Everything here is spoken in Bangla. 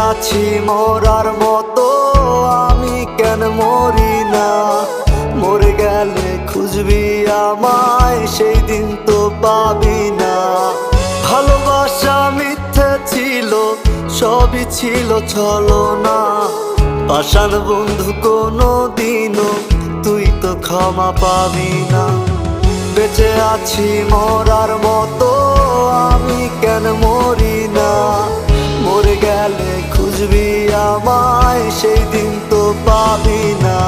আছি মরার মতো, আমি কেন মরি না? মরে গেলে খুঁজবি আমায়, সেই দিন তো পাবি না। ভালোবাসা মিথ্যে ছিল, সবই ছিল ছলনা। পাষাণ বন্ধু কোনো দিনও তুই তো ক্ষমা পাবি না। বেঁচে আছি মরার মতো, আমি কেন মরি না? মরে গেলে খুঁজবি আমায়, সেই দিন তো পাবি না।